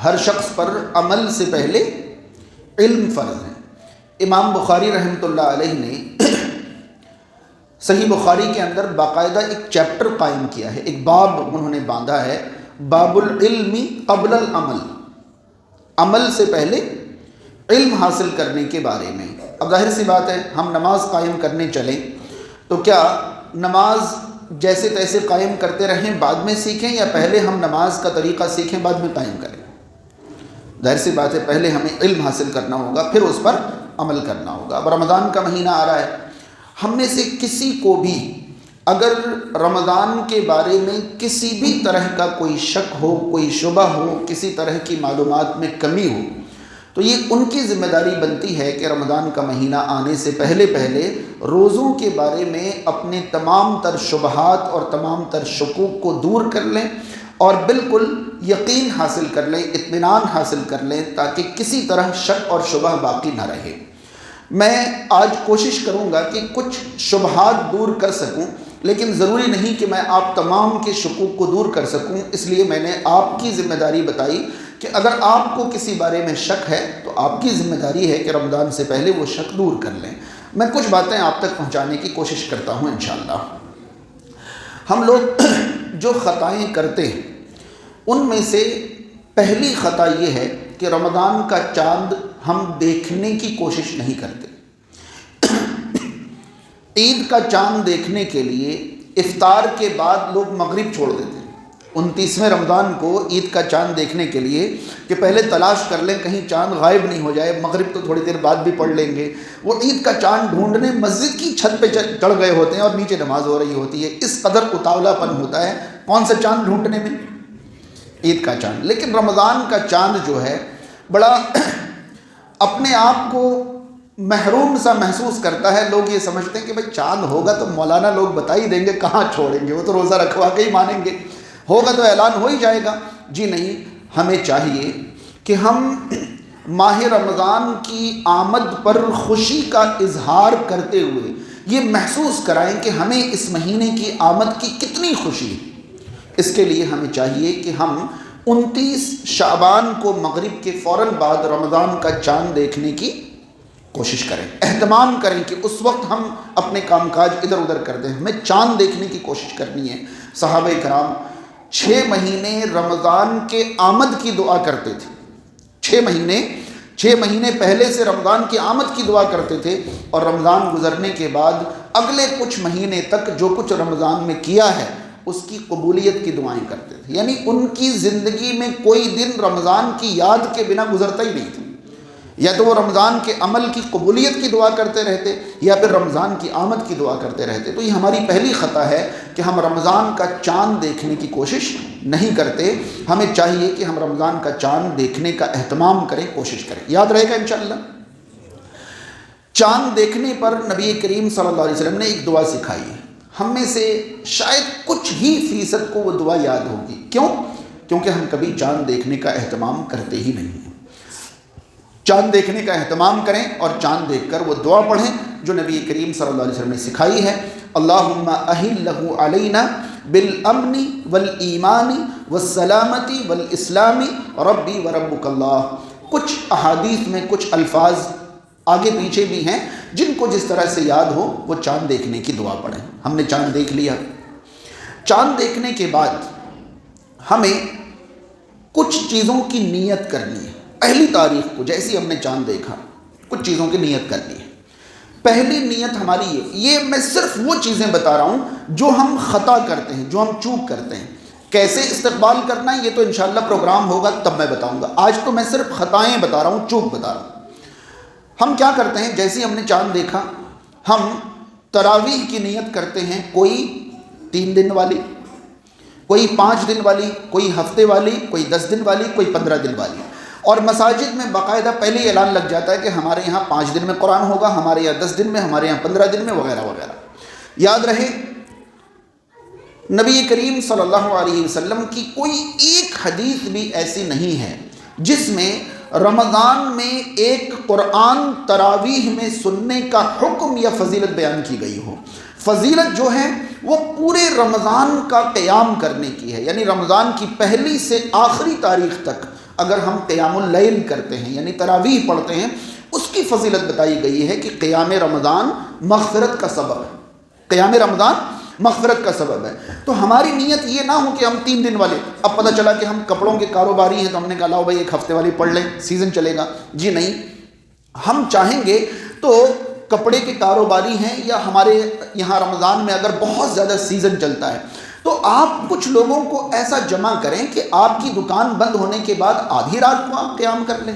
ہر شخص پر عمل سے پہلے علم فرض ہے۔ امام بخاری رحمۃ اللہ علیہ نے صحیح بخاری کے اندر باقاعدہ ایک چیپٹر قائم کیا ہے، ایک باب انہوں نے باندھا ہے، باب العلم قبل العمل، عمل سے پہلے علم حاصل کرنے کے بارے میں۔ اب ظاہر سی بات ہے، ہم نماز قائم کرنے چلیں تو کیا نماز جیسے تیسے قائم کرتے رہیں بعد میں سیکھیں، یا پہلے ہم نماز کا طریقہ سیکھیں بعد میں قائم کریں؟ ظاہر سی بات ہے پہلے ہمیں علم حاصل کرنا ہوگا، پھر اس پر عمل کرنا ہوگا۔ اب رمضان کا مہینہ آ رہا ہے، ہم میں سے کسی کو بھی اگر رمضان کے بارے میں کسی بھی طرح کا کوئی شک ہو، کوئی شبہ ہو، کسی طرح کی معلومات میں کمی ہو، تو یہ ان کی ذمہ داری بنتی ہے کہ رمضان کا مہینہ آنے سے پہلے روزوں کے بارے میں اپنے تمام تر شبہات اور تمام تر شکوک کو دور کر لیں اور بالکل یقین حاصل کر لیں، اطمینان حاصل کر لیں، تاکہ کسی طرح شک اور شبہ باقی نہ رہے۔ میں آج کوشش کروں گا کہ کچھ شبہات دور کر سکوں، لیکن ضروری نہیں کہ میں آپ تمام کے شکوک کو دور کر سکوں، اس لیے میں نے آپ کی ذمہ داری بتائی کہ اگر آپ کو کسی بارے میں شک ہے تو آپ کی ذمہ داری ہے کہ رمضان سے پہلے وہ شک دور کر لیں۔ میں کچھ باتیں آپ تک پہنچانے کی کوشش کرتا ہوں انشاءاللہ۔ ہم لوگ جو خطائیں کرتے ہیں ان میں سے پہلی خطا یہ ہے کہ رمضان کا چاند ہم دیکھنے کی کوشش نہیں کرتے۔ عید کا چاند دیکھنے کے لیے افطار کے بعد لوگ مغرب چھوڑ دیتے ہیں۔ 29ویں رمضان کو عید کا چاند دیکھنے کے لیے کہ پہلے تلاش کر لیں کہیں چاند غائب نہیں ہو جائے، مغرب تو تھوڑی دیر بعد بھی پڑھ لیں گے، وہ عید کا چاند ڈھونڈنے مسجد کی چھت پہ چڑھ گئے ہوتے ہیں اور نیچے نماز ہو رہی ہوتی ہے۔ اس قدر اتاولا پن ہوتا ہے کون سا چاند ڈھونڈنے میں؟ عید کا چاند۔ لیکن رمضان کا چاند جو ہے بڑا اپنے آپ کو محروم سا محسوس کرتا ہے۔ لوگ یہ سمجھتے ہیں کہ بھئی چاند ہوگا تو مولانا لوگ بتا ہی دیں گے، کہاں چھوڑیں گے، وہ تو روزہ رکھوا کے ہی مانیں گے، ہوگا تو اعلان ہو ہی جائے گا۔ جی نہیں، ہمیں چاہیے کہ ہم ماہ رمضان کی آمد پر خوشی کا اظہار کرتے ہوئے یہ محسوس کرائیں کہ ہمیں اس مہینے کی آمد کی کتنی خوشی ہے۔ اس کے لیے ہمیں چاہیے کہ ہم 29 شعبان کو مغرب کے فوراً بعد رمضان کا چاند دیکھنے کی کوشش کریں، اہتمام کریں کہ اس وقت ہم اپنے کام کاج ادھر ادھر کر دیں، ہمیں چاند دیکھنے کی کوشش کرنی ہے۔ صحابہ کرام 6 مہینے رمضان کے آمد کی دعا کرتے تھے، 6 مہینے پہلے سے رمضان کی آمد کی دعا کرتے تھے، اور رمضان گزرنے کے بعد اگلے کچھ مہینے تک جو کچھ رمضان میں کیا ہے اس کی قبولیت کی دعائیں کرتے تھے۔ یعنی ان کی زندگی میں کوئی دن رمضان کی یاد کے بنا گزرتا ہی نہیں تھا، یا تو وہ رمضان کے عمل کی قبولیت کی دعا کرتے رہتے یا پھر رمضان کی آمد کی دعا کرتے رہتے۔ تو یہ ہماری پہلی خطا ہے کہ ہم رمضان کا چاند دیکھنے کی کوشش نہیں کرتے۔ ہمیں چاہیے کہ ہم رمضان کا چاند دیکھنے کا اہتمام کریں، کوشش کریں۔ یاد رہے گا انشاءاللہ۔ چاند دیکھنے پر نبی کریم صلی اللہ علیہ وسلم نے ایک دعا سکھائی ہے، ہم میں سے شاید کچھ ہی فیصد کو وہ دعا یاد ہوگی۔ کیوں؟ کیونکہ ہم کبھی چاند دیکھنے کا اہتمام کرتے ہی نہیں ہیں۔ چاند دیکھنے کا اہتمام کریں اور چاند دیکھ کر وہ دعا پڑھیں جو نبی کریم صلی اللہ علیہ وسلم نے سکھائی ہے۔ اللہم احلہ علینا بالامن والایمان والسلامتی والاسلام ربی وربک اللہ۔ کچھ احادیث میں کچھ الفاظ آگے پیچھے بھی ہیں، جن کو جس طرح سے یاد ہو وہ چاند دیکھنے کی دعا پڑھیں۔ ہم نے چاند دیکھ لیا، چاند دیکھنے کے بعد ہمیں کچھ چیزوں کی نیت کرنی ہے۔ پہلی تاریخ کو جیسی ہم نے چاند دیکھا کچھ چیزوں کی نیت کرنی ہے۔ پہلی نیت ہماری یہ میں صرف وہ چیزیں بتا رہا ہوں جو ہم خطا کرتے ہیں، جو ہم چوک کرتے ہیں۔ کیسے استقبال کرنا ہے یہ تو انشاءاللہ پروگرام ہوگا تب میں بتاؤں گا، آج تو میں صرف خطائیں بتا رہا ہوں، چوک بتا رہا ہوں۔ ہم کیا کرتے ہیں، جیسے ہم نے چاند دیکھا ہم تراویح کی نیت کرتے ہیں، کوئی 3 دن والی، کوئی 5 دن والی، کوئی ہفتے والی، کوئی 10 دن والی، کوئی 15 دن والی۔ اور مساجد میں باقاعدہ پہلے ہی اعلان لگ جاتا ہے کہ ہمارے یہاں 5 دن میں قرآن ہوگا، ہمارے یہاں 10 دن میں، ہمارے یہاں 15 دن میں، وغیرہ وغیرہ۔ یاد رہے نبی کریم صلی اللہ علیہ وسلم کی کوئی ایک حدیث بھی ایسی نہیں ہے جس میں رمضان میں ایک قرآن تراویح میں سننے کا حکم یا فضیلت بیان کی گئی ہو۔ فضیلت جو ہے وہ پورے رمضان کا قیام کرنے کی ہے، یعنی رمضان کی پہلی سے آخری تاریخ تک اگر ہم قیام اللیل کرتے ہیں یعنی تراویح پڑھتے ہیں، اس کی فضیلت بتائی گئی ہے کہ قیام رمضان مغفرت کا سبب ہے، قیام رمضان مغفرت کا سبب ہے۔ تو ہماری نیت یہ نہ ہو کہ ہم 3 دن والے، اب پتہ چلا کہ ہم کپڑوں کے کاروباری ہیں تو ہم نے کہا لاؤ بھائی 1 ہفتے والی پڑھ لیں، سیزن چلے گا، جی نہیں۔ ہم چاہیں گے تو کپڑے کے کاروباری ہیں یا ہمارے یہاں رمضان میں اگر بہت زیادہ سیزن چلتا ہے تو آپ کچھ لوگوں کو ایسا جمع کریں کہ آپ کی دکان بند ہونے کے بعد آدھی رات کو آپ قیام کر لیں،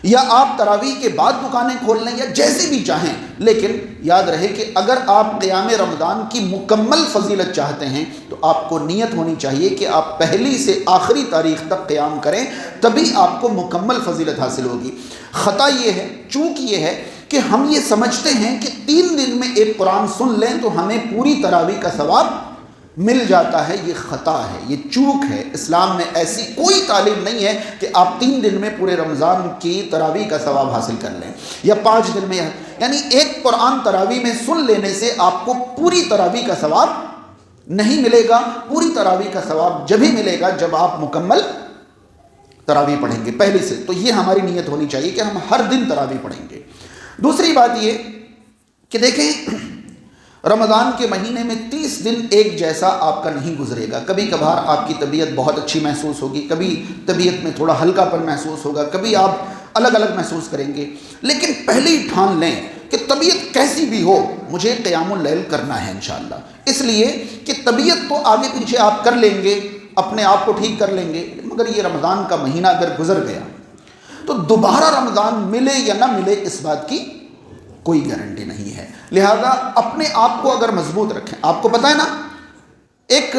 یا آپ تراویح کے بعد دکانیں کھول لیں، یا جیسے بھی چاہیں، لیکن یاد رہے کہ اگر آپ قیام رمضان کی مکمل فضیلت چاہتے ہیں تو آپ کو نیت ہونی چاہیے کہ آپ پہلی سے آخری تاریخ تک قیام کریں، تبھی آپ کو مکمل فضیلت حاصل ہوگی۔ خطا یہ ہے، چوک یہ ہے کہ ہم یہ سمجھتے ہیں کہ 3 دن میں ایک قرآن سن لیں تو ہمیں پوری تراویح کا ثواب مل جاتا ہے۔ یہ خطا ہے، یہ چوک ہے۔ اسلام میں ایسی کوئی تعلیم نہیں ہے کہ آپ 3 دن میں پورے رمضان کی تراویح کا ثواب حاصل کر لیں، یا 5 دن میں، یعنی ایک قرآن تراویح میں سن لینے سے آپ کو پوری تراویح کا ثواب نہیں ملے گا۔ پوری تراویح کا ثواب جب ہی ملے گا جب آپ مکمل تراویح پڑھیں گے پہلے سے۔ تو یہ ہماری نیت ہونی چاہیے کہ ہم ہر دن تراویح پڑھیں گے۔ دوسری بات یہ کہ دیکھیں رمضان کے مہینے میں 30 دن ایک جیسا آپ کا نہیں گزرے گا۔ کبھی کبھار آپ کی طبیعت بہت اچھی محسوس ہوگی، کبھی طبیعت میں تھوڑا ہلکا پن محسوس ہوگا، کبھی آپ الگ الگ محسوس کریں گے، لیکن پہلے ہی ٹھان لیں کہ طبیعت کیسی بھی ہو مجھے قیام اللیل کرنا ہے انشاءاللہ، اس لیے کہ طبیعت تو آگے پیچھے آپ کر لیں گے، اپنے آپ کو ٹھیک کر لیں گے، مگر یہ رمضان کا مہینہ اگر گزر گیا تو دوبارہ رمضان ملے یا نہ ملے اس بات کی کوئی گارنٹی نہیں ہے۔ لہذا اپنے آپ کو اگر مضبوط رکھیں۔ آپ کو پتہ ہے نا، ایک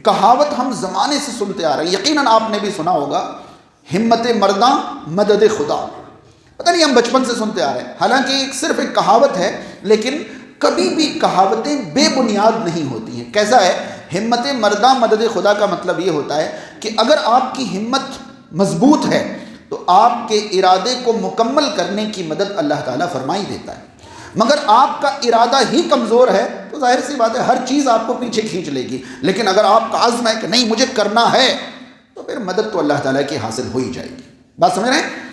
کہاوت ہم زمانے سے سنتے آ رہے ہیں، یقیناً آپ نے بھی سنا ہوگا، ہمت مرداں مدد خدا۔ پتہ نہیں ہم بچپن سے سنتے آ رہے ہیں، حالانکہ صرف ایک کہاوت ہے، لیکن کبھی بھی کہاوتیں بے بنیاد نہیں ہوتی ہیں۔ کیسا ہے؟ ہمت مرداں مدد خدا کا مطلب یہ ہوتا ہے کہ اگر آپ کی ہمت مضبوط ہے تو آپ کے ارادے کو مکمل کرنے کی مدد اللہ تعالیٰ فرمائی دیتا ہے، مگر آپ کا ارادہ ہی کمزور ہے تو ظاہر سی بات ہے ہر چیز آپ کو پیچھے کھینچ لے گی، لیکن اگر آپ کا عزم ہے کہ نہیں مجھے کرنا ہے تو پھر مدد تو اللہ تعالیٰ کی حاصل ہو ہی جائے گی۔ بات سمجھ رہے ہیں؟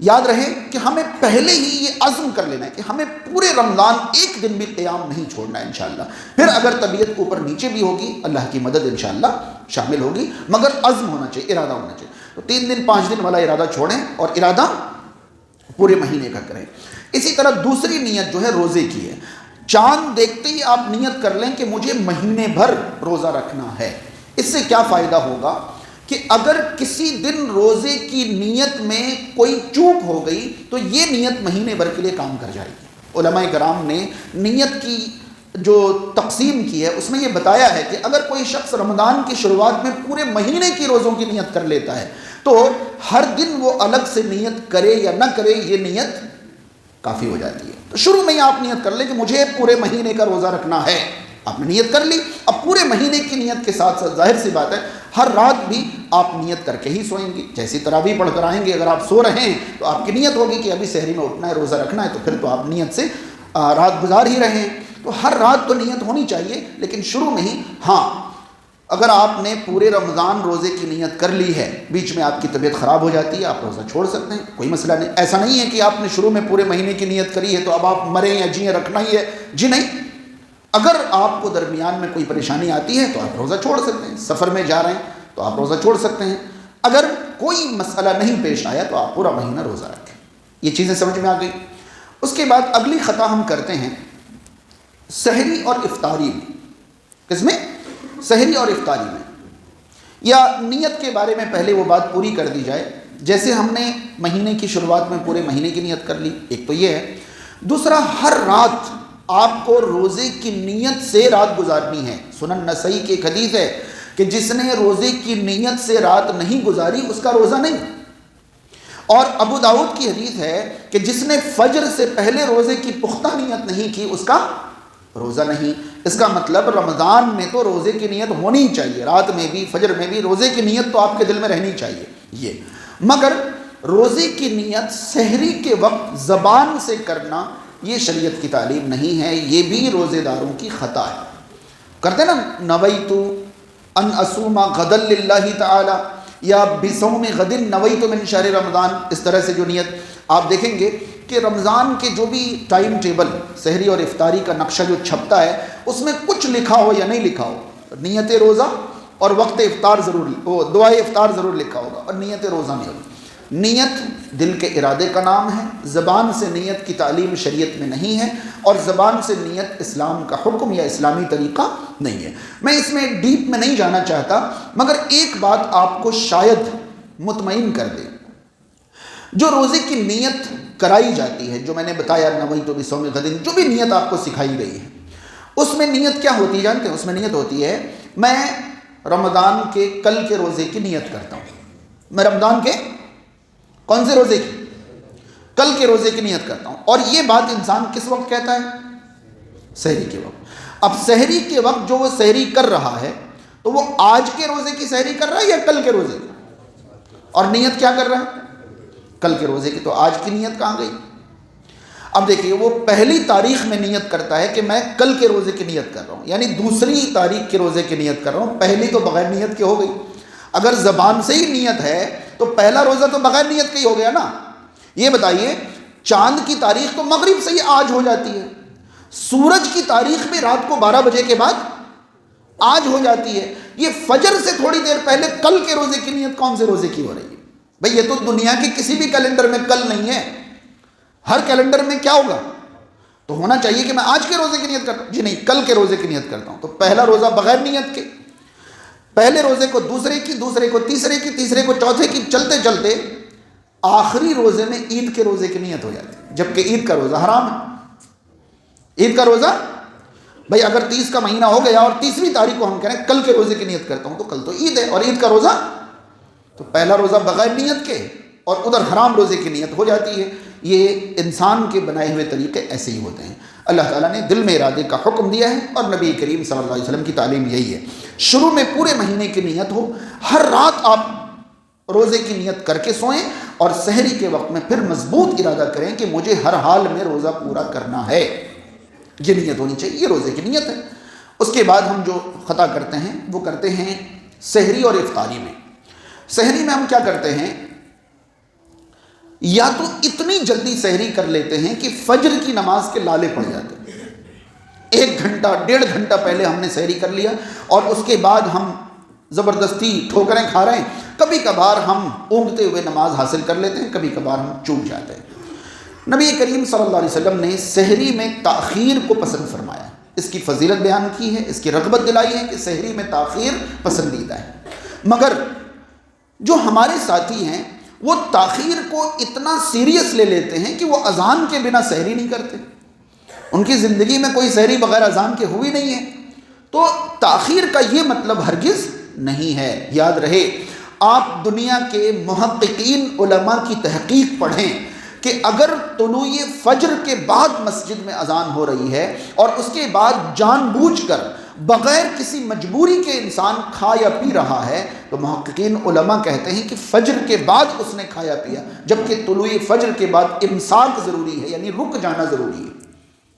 یاد رہے کہ ہمیں پہلے ہی یہ عزم کر لینا ہے کہ ہمیں پورے رمضان ایک دن بھی قیام نہیں چھوڑنا ہے انشاءاللہ۔ پھر اگر طبیعت اوپر نیچے بھی ہوگی اللہ کی مدد انشاءاللہ شامل ہوگی، مگر عزم ہونا چاہیے، ارادہ ہونا چاہیے۔ تو 3 دن 5 دن والا ارادہ چھوڑیں اور ارادہ پورے مہینے کا کریں۔ اسی طرح دوسری نیت جو ہے روزے کی ہے۔ چاند دیکھتے ہی آپ نیت کر لیں کہ مجھے مہینے بھر روزہ رکھنا ہے۔ اس سے کیا فائدہ ہوگا کہ اگر کسی دن روزے کی نیت میں کوئی چوک ہو گئی تو یہ نیت مہینے بھر کے لیے کام کر جائے گی۔ علماء کرام نے نیت کی جو تقسیم کی ہے اس میں یہ بتایا ہے کہ اگر کوئی شخص رمضان کی شروعات میں پورے مہینے کی روزوں کی نیت کر لیتا ہے تو ہر دن وہ الگ سے نیت کرے یا نہ کرے یہ نیت کافی ہو جاتی ہے۔ تو شروع میں ہی آپ نیت کر لیں کہ مجھے پورے مہینے کا روزہ رکھنا ہے، آپ نے نیت کر لی۔ اب پورے مہینے کی نیت کے ساتھ ساتھ ظاہر سی بات ہے ہر رات بھی آپ نیت کر کے ہی سوئیں گے، جیسی تراویح پڑھ کر آئیں گے اگر آپ سو رہے ہیں تو آپ کی نیت ہوگی کہ ابھی سحری میں اٹھنا ہے، روزہ رکھنا ہے، تو پھر تو آپ نیت سے رات گزار ہی رہے ہیں۔ تو ہر رات تو نیت ہونی چاہیے، لیکن شروع میں ہی ہاں اگر آپ نے پورے رمضان روزے کی نیت کر لی ہے، بیچ میں آپ کی طبیعت خراب ہو جاتی ہے، آپ روزہ چھوڑ سکتے ہیں، کوئی مسئلہ نہیں۔ ایسا نہیں ہے کہ آپ نے شروع میں پورے مہینے کی نیت کری ہے تو اب آپ مریں یا جییں رکھنا ہی ہے، جی نہیں۔ اگر آپ کو درمیان میں کوئی پریشانی آتی ہے تو آپ روزہ چھوڑ سکتے ہیں، سفر میں جا رہے ہیں تو آپ روزہ چھوڑ سکتے ہیں، اگر کوئی مسئلہ نہیں پیش آیا تو آپ پورا مہینہ روزہ رکھیں۔ یہ چیزیں سمجھ میں آ گئی۔ اس کے بعد اگلی خطا ہم کرتے ہیں سحری اور افطاری میں۔ کس میں؟ سحری اور افطاری میں۔ یا نیت کے بارے میں پہلے وہ بات پوری کر دی جائے، جیسے ہم نے مہینے کی شروعات میں پورے مہینے کی نیت کر لی، ایک تو یہ ہے۔ دوسرا، ہر رات آپ کو روزے کی نیت سے رات گزارنی ہے۔ سنن نسائی کی ایک حدیث ہے کہ جس نے روزے کی نیت سے رات نہیں گزاری اس کا روزہ نہیں، اور ابو داؤد کی حدیث ہے کہ جس نے فجر سے پہلے روزے کی پختہ نیت نہیں کی اس کا روزہ نہیں۔ اس کا مطلب رمضان میں تو روزے کی نیت ہونی چاہیے، رات میں بھی فجر میں بھی روزے کی نیت تو آپ کے دل میں رہنی چاہیے یہ، مگر روزے کی نیت سحری کے وقت زبان سے کرنا یہ شریعت کی تعلیم نہیں ہے، یہ بھی روزے داروں کی خطا ہے۔ کرتے نا نویتو ان اصوم غدا للہ تعالی، یا بصوم غد نویت من شہر رمضان، اس طرح سے جو نیت آپ دیکھیں گے کہ رمضان کے جو بھی ٹائم ٹیبل سحری اور افطاری کا نقشہ جو چھپتا ہے اس میں کچھ لکھا ہو یا نہیں لکھا ہو، نیت روزہ اور وقت افطار ضرور، وہ دعائے افطار ضرور لکھا ہوگا، اور نیت روزہ نہیں ہوگی۔ نیت دل کے ارادے کا نام ہے، زبان سے نیت کی تعلیم شریعت میں نہیں ہے، اور زبان سے نیت اسلام کا حکم یا اسلامی طریقہ نہیں ہے۔ میں اس میں ڈیپ میں نہیں جانا چاہتا، مگر ایک بات آپ کو شاید مطمئن کر دے، جو روزے کی نیت کرائی جاتی ہے، جو میں نے بتایا نویت بصوم غد، جو بھی نیت آپ کو سکھائی گئی ہے، اس میں نیت کیا ہوتی ہے جانتے ہیں؟ اس میں نیت ہوتی ہے میں رمضان کے کل کے روزے کی نیت کرتا ہوں، میں رمضان کے کون سے روزے کی؟ کل کے روزے کی نیت کرتا ہوں۔ اور یہ بات انسان کس وقت کہتا ہے؟ سحری کے وقت۔ اب سحری کے وقت جو وہ سحری کر رہا ہے تو وہ آج کے روزے کی سحری کر رہا ہے یا کل کے روزے کی؟ اور نیت کیا کر رہا ہے؟ کل کے روزے کی۔ تو آج کی نیت کہاں گئی؟ اب دیکھیے، وہ پہلی تاریخ میں نیت کرتا ہے کہ میں کل کے روزے کی نیت کر رہا ہوں، یعنی دوسری تاریخ کے روزے کی نیت کر رہا ہوں، پہلی تو بغیر نیت کے ہو گئی۔ اگر زبان سے ہی نیت ہے تو پہلا روزہ تو بغیر نیت کا ہی ہو گیا نا۔ یہ بتائیے، چاند کی تاریخ تو مغرب سے ہی آج ہو جاتی ہے، سورج کی تاریخ بھی رات کو 12 بجے کے بعد آج ہو جاتی ہے، یہ فجر سے تھوڑی دیر پہلے کل کے روزے کی نیت کون سے روزے کی ہو رہی ہے؟ بھئی یہ تو دنیا کے کسی بھی کیلنڈر میں کل نہیں ہے، ہر کیلنڈر میں کیا ہوگا؟ تو ہونا چاہیے کہ میں آج کے روزے کی نیت کرتا ہوں، جی نہیں، کل کے روزے کی نیت کرتا ہوں۔ تو پہلا روزہ بغیر نیت کے، پہلے روزے کو دوسرے کی، دوسرے کو تیسرے کی، تیسرے کو چوتھے کی، چلتے چلتے آخری روزے میں عید کے روزے کی نیت ہو جاتی ہے، جبکہ عید کا روزہ حرام ہے۔ عید کا روزہ بھائی اگر 30 کا مہینہ ہو گیا اور 30ویں تاریخ کو ہم کہہ رہے ہیں کل کے روزے کی نیت کرتا ہوں، تو کل تو عید ہے، اور عید کا روزہ تو پہلا روزہ بغیر نیت کے اور ادھر حرام روزے کی نیت ہو جاتی ہے۔ یہ انسان کے بنائے ہوئے طریقے ایسے ہی ہوتے ہیں۔ اللہ تعالیٰ نے دل میں ارادے کا حکم دیا ہے، اور نبی کریم صلی اللہ علیہ وسلم کی تعلیم یہی ہے، شروع میں پورے مہینے کی نیت ہو، ہر رات آپ روزے کی نیت کر کے سوئیں، اور سحری کے وقت میں پھر مضبوط ارادہ کریں کہ مجھے ہر حال میں روزہ پورا کرنا ہے، یہ نیت ہونی چاہیے، یہ روزے کی نیت ہے۔ اس کے بعد ہم جو خطا کرتے ہیں وہ کرتے ہیں سحری اور افطاری میں۔ سحری میں ہم کیا کرتے ہیں، یا تو اتنی جلدی سحری کر لیتے ہیں کہ فجر کی نماز کے لالے پڑ جاتے ہیں، 1 گھنٹہ 1.5 گھنٹہ پہلے ہم نے سحری کر لیا، اور اس کے بعد ہم زبردستی ٹھوکریں کھا رہے ہیں۔ کبھی کبھار ہم اونگتے ہوئے نماز حاصل کر لیتے ہیں، کبھی کبھار ہم چوک جاتے ہیں۔ نبی کریم صلی اللہ علیہ وسلم نے سحری میں تاخیر کو پسند فرمایا، اس کی فضیلت بیان کی ہے، اس کی رغبت دلائی ہے کہ سحری میں تاخیر پسندیدہ ہے۔ مگر جو ہمارے ساتھی ہیں وہ تاخیر کو اتنا سیریس لے لیتے ہیں کہ وہ اذان کے بنا سحری نہیں کرتے، ان کی زندگی میں کوئی سحری بغیر اذان کے ہوئی نہیں ہے۔ تو تاخیر کا یہ مطلب ہرگز نہیں ہے۔ یاد رہے، آپ دنیا کے محققین علماء کی تحقیق پڑھیں کہ اگر طلوع فجر کے بعد مسجد میں اذان ہو رہی ہے اور اس کے بعد جان بوجھ کر بغیر کسی مجبوری کے انسان کھا یا پی رہا ہے، تو محققین علماء کہتے ہیں کہ فجر کے بعد اس نے کھایا پیا، جبکہ طلوع فجر کے بعد امساک ضروری ہے، یعنی رک جانا ضروری ہے۔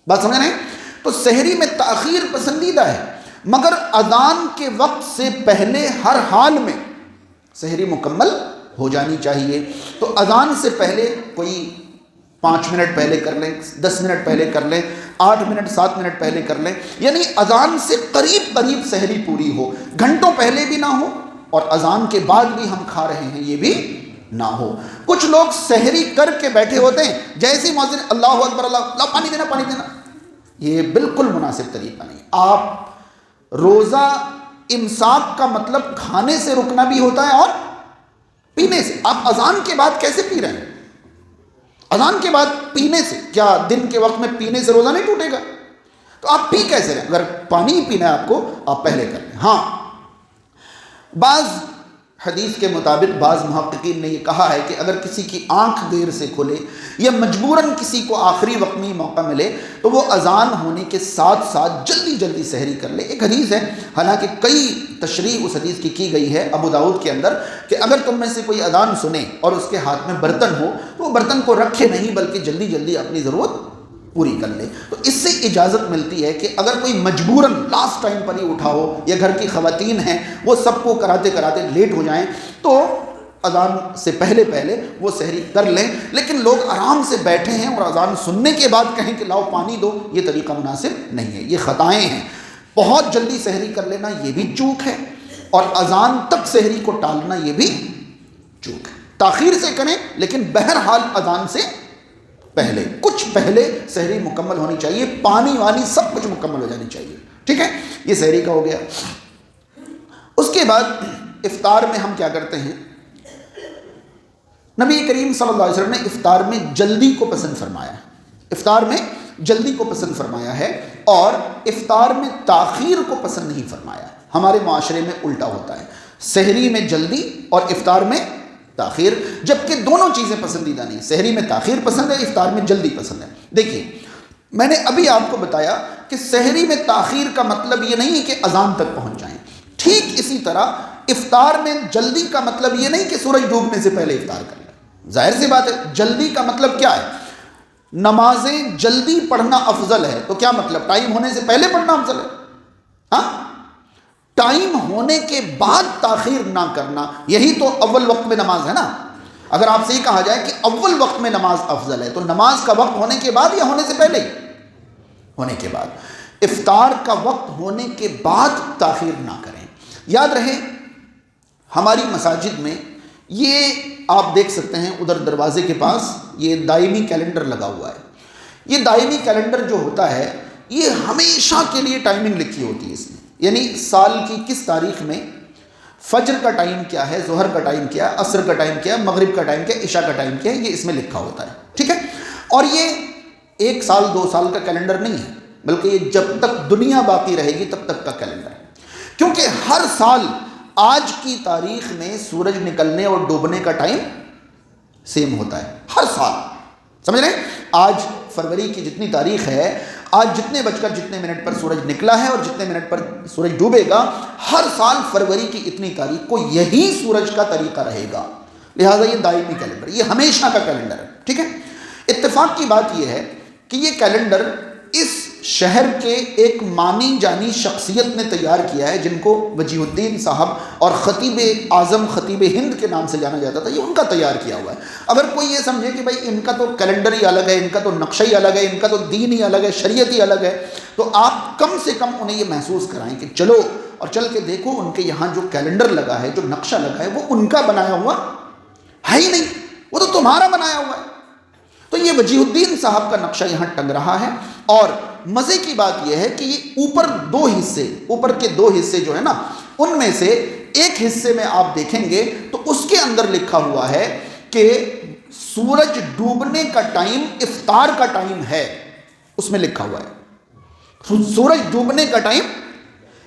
بات سمجھ رہے ہیں؟ تو سحری میں تاخیر پسندیدہ ہے، مگر اذان کے وقت سے پہلے ہر حال میں سحری مکمل ہو جانی چاہیے۔ تو اذان سے پہلے کوئی 5 منٹ پہلے کر لیں، 10 منٹ پہلے کر لیں، 8 منٹ 7 منٹ پہلے کر لیں، یعنی اذان سے قریب قریب سحری پوری ہو، گھنٹوں پہلے بھی نہ ہو اور اذان کے بعد بھی ہم کھا رہے ہیں یہ بھی نہ ہو۔ کچھ لوگ سحری کر کے بیٹھے ہوتے ہیں، جیسے ہی مؤذن اللہ اکبر اللہ پانی دینا پانی دینا، یہ بالکل مناسب طریقہ نہیں۔ آپ روزہ امساک کا مطلب کھانے سے رکنا بھی ہوتا ہے اور پینے سے۔ آپ اذان کے بعد کیسے پی رہے ہیں؟ اذان کے بعد پینے سے کیا دن کے وقت میں پینے سے روزہ نہیں ٹوٹے گا؟ تو آپ پی کیسے رہیں؟ اگر پانی پینا ہے آپ کو، آپ پہلے کر لیں۔ ہاں، بعض حدیث کے مطابق بعض محققین نے یہ کہا ہے کہ اگر کسی کی آنکھ دیر سے کھلے یا مجبوراً کسی کو آخری وقت میں موقع ملے تو وہ اذان ہونے کے ساتھ ساتھ جلدی جلدی سحری کر لے۔ ایک حدیث ہے، حالانکہ کئی تشریح اس حدیث کی گئی ہے ابو داؤد کے اندر، کہ اگر تم میں سے کوئی اذان سنے اور اس کے ہاتھ میں برتن ہو تو وہ برتن کو رکھے نہیں بلکہ جلدی جلدی اپنی ضرورت پوری کر لے. تو اس سے اجازت ملتی ہے کہ اگر کوئی مجبوراً لاسٹ ٹائم پر ہی اٹھا ہو یا گھر کی خواتین ہیں وہ سب کو کراتے کراتے لیٹ ہو جائیں تو اذان سے پہلے وہ سحری کر لیں. لیکن لوگ آرام سے بیٹھے ہیں اور اذان سننے کے بعد کہیں کہ لاؤ پانی دو، یہ طریقہ مناسب نہیں ہے، یہ خطائیں ہیں. بہت جلدی سحری کر لینا یہ بھی چوک ہے، اور اذان تک سحری کو ٹالنا یہ بھی چوک ہے. تاخیر سے کریں لیکن بہرحال اذان سے پہلے، کچھ پہلے سحری مکمل ہونی چاہیے، پانی وانی سب کچھ مکمل ہو جانی چاہیے. ٹھیک ہے، یہ سحری کا ہو گیا. اس کے بعد افطار میں ہم کیا کرتے ہیں؟ نبی کریم صلی اللہ علیہ وسلم نے افطار میں جلدی کو پسند فرمایا ہے. افطار میں جلدی کو پسند فرمایا ہے اور افطار میں تاخیر کو پسند نہیں فرمایا. ہمارے معاشرے میں الٹا ہوتا ہے، سحری میں جلدی اور افطار میں تاخیر، جبکہ دونوں چیزیں پسندیدہ نہیں. سحری میں تاخیر پسند ہے، افطار میں جلدی پسند ہے. دیکھیے میں نے ابھی آپ کو بتایا کہ سحری میں تاخیر کا مطلب یہ نہیں کہ اذان تک پہنچ جائیں. ٹھیک اسی طرح افطار میں جلدی کا مطلب یہ نہیں کہ سورج ڈوبنے سے پہلے افطار کر لیں. ظاہر سی بات ہے، جلدی کا مطلب کیا ہے؟ نمازیں جلدی پڑھنا افضل ہے. تو کیا مطلب؟ ٹائم ہونے سے پہلے پڑھنا افضل ہے؟ ہاں، ٹائم ہونے کے بعد تاخیر نہ کرنا، یہی تو اول وقت میں نماز ہے نا. اگر آپ سے یہ کہا جائے کہ اول وقت میں نماز افضل ہے تو نماز کا وقت ہونے کے بعد یا ہونے سے پہلے؟ ہونے کے بعد. افطار کا وقت ہونے کے بعد تاخیر نہ کریں. یاد رہے ہماری مساجد میں یہ آپ دیکھ سکتے ہیں ادھر دروازے کے پاس یہ دائمی کیلنڈر لگا ہوا ہے. یہ دائمی کیلنڈر جو ہوتا ہے یہ ہمیشہ کے لیے ٹائمنگ لکھی ہوتی ہے اس میں، یعنی سال کی کس تاریخ میں فجر کا ٹائم کیا ہے، ظہر کا ٹائم کیا ہے، عصر کا ٹائم کیا ہے، مغرب کا ٹائم کیا ہے، عشاء کا ٹائم کیا ہے، یہ اس میں لکھا ہوتا ہے. ٹھیک ہے، اور یہ 1 سال 2 سال کا کیلنڈر نہیں ہے، بلکہ یہ جب تک دنیا باقی رہے گی تب تک کا کیلنڈر ہے. کیونکہ ہر سال آج کی تاریخ میں سورج نکلنے اور ڈوبنے کا ٹائم سیم ہوتا ہے. ہر سال، سمجھ رہے ہیں؟ آج فروری کی جتنی تاریخ ہے، آج جتنے بج کر جتنے منٹ پر سورج نکلا ہے اور جتنے منٹ پر سورج ڈوبے گا، ہر سال فروری کی اتنی تاریخ کو یہی سورج کا طریقہ رہے گا. لہٰذا یہ دائمی کیلنڈر، یہ ہمیشہ کا کیلنڈر ہے. ٹھیک ہے، اتفاق کی بات یہ ہے کہ یہ کیلنڈر اس شہر کے ایک مانی جانی شخصیت نے تیار کیا ہے جن کو وجیہ الدین صاحب اور خطیب اعظم خطیب ہند کے نام سے جانا جاتا تھا. یہ ان کا تیار کیا ہوا ہے. اگر کوئی یہ سمجھے کہ بھائی ان کا تو کیلنڈر ہی الگ ہے، ان کا تو نقشہ ہی الگ ہے، ان کا تو دین ہی الگ ہے، شریعت ہی الگ ہے، تو آپ کم سے کم انہیں یہ محسوس کرائیں کہ چلو اور چل کے دیکھو ان کے یہاں جو کیلنڈر لگا ہے، جو نقشہ لگا ہے، وہ ان کا بنایا ہوا ہے ہی نہیں، وہ تو تمہارا بنایا ہوا ہے. تو یہ وجیہ الدین صاحب کا نقشہ یہاں ٹنگ رہا ہے. اور مزے کی بات یہ ہے کہ یہ اوپر کے 2 حصے جو ہے نا، ان میں سے ایک حصے میں آپ دیکھیں گے تو اس کے اندر لکھا ہوا ہے کہ سورج ڈوبنے کا ٹائم افطار کا ٹائم ہے. اس میں لکھا ہوا ہے سورج ڈوبنے کا ٹائم